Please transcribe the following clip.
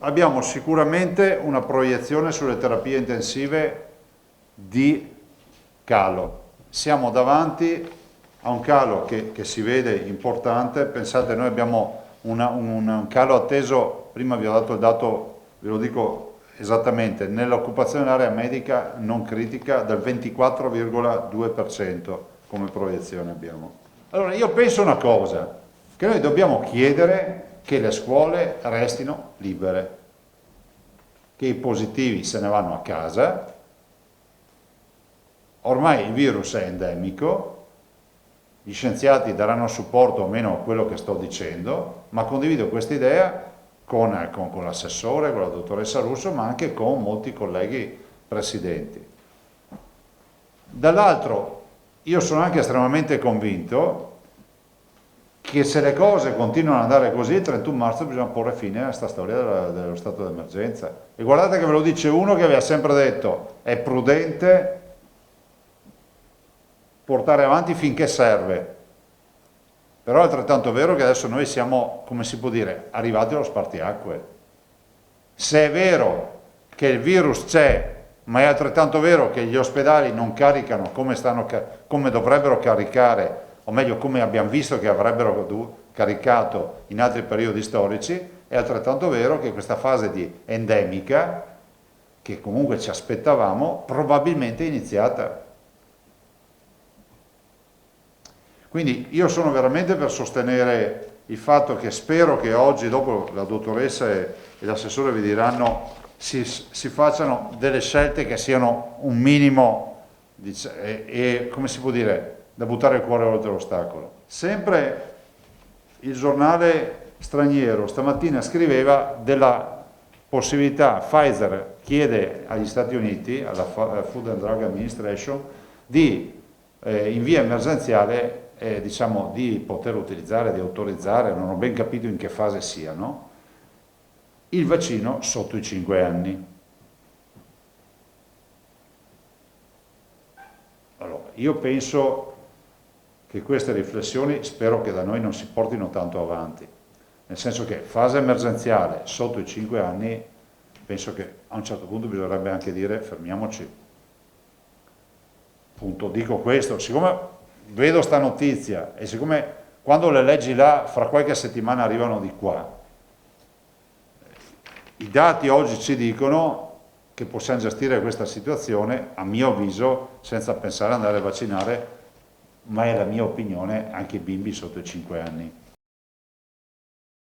abbiamo sicuramente una proiezione sulle terapie intensive di calo. Siamo davanti a un calo che si vede importante. Pensate, noi abbiamo un calo atteso, prima vi ho dato il dato, ve lo dico esattamente, nell'occupazione dell'area medica non critica del 24,2% come proiezione abbiamo. Allora io penso una cosa, che noi dobbiamo chiedere che le scuole restino libere, che i positivi se ne vanno a casa. Ormai il virus è endemico, gli scienziati daranno supporto o meno a quello che sto dicendo, ma condivido questa idea con l'assessore, con la dottoressa Russo, ma anche con molti colleghi presidenti. Dall'altro, io sono anche estremamente convinto che se le cose continuano ad andare così, il 31 marzo bisogna porre fine a questa storia dello stato d'emergenza. E guardate che ve lo dice uno che vi ha sempre detto, è prudente portare avanti finché serve, però è altrettanto vero che adesso noi siamo, come si può dire, arrivati allo spartiacque. Se è vero che il virus c'è, ma è altrettanto vero che gli ospedali non caricano come dovrebbero caricare, o meglio come abbiamo visto che avrebbero caricato in altri periodi storici, è altrettanto vero che questa fase di endemica, che comunque ci aspettavamo, probabilmente è iniziata. Quindi io sono veramente per sostenere il fatto che spero che oggi, dopo la dottoressa e l'assessore vi diranno, si facciano delle scelte che siano un minimo, e come si può dire, da buttare il cuore oltre l'ostacolo. Sempre il giornale straniero stamattina scriveva della possibilità, Pfizer chiede agli Stati Uniti, alla Food and Drug Administration, di in via emergenziale diciamo di poter utilizzare, di autorizzare, non ho ben capito in che fase siano, il vaccino sotto i 5 anni. Allora, io penso che queste riflessioni spero che da noi non si portino tanto avanti, nel senso che fase emergenziale sotto i 5 anni, penso che a un certo punto bisognerebbe anche dire fermiamoci. Appunto, dico questo, siccome vedo sta notizia e siccome quando le leggi là fra qualche settimana arrivano di qua, i dati oggi ci dicono che possiamo gestire questa situazione, a mio avviso, senza pensare ad andare a vaccinare, ma è la mia opinione, anche i bimbi sotto i 5 anni.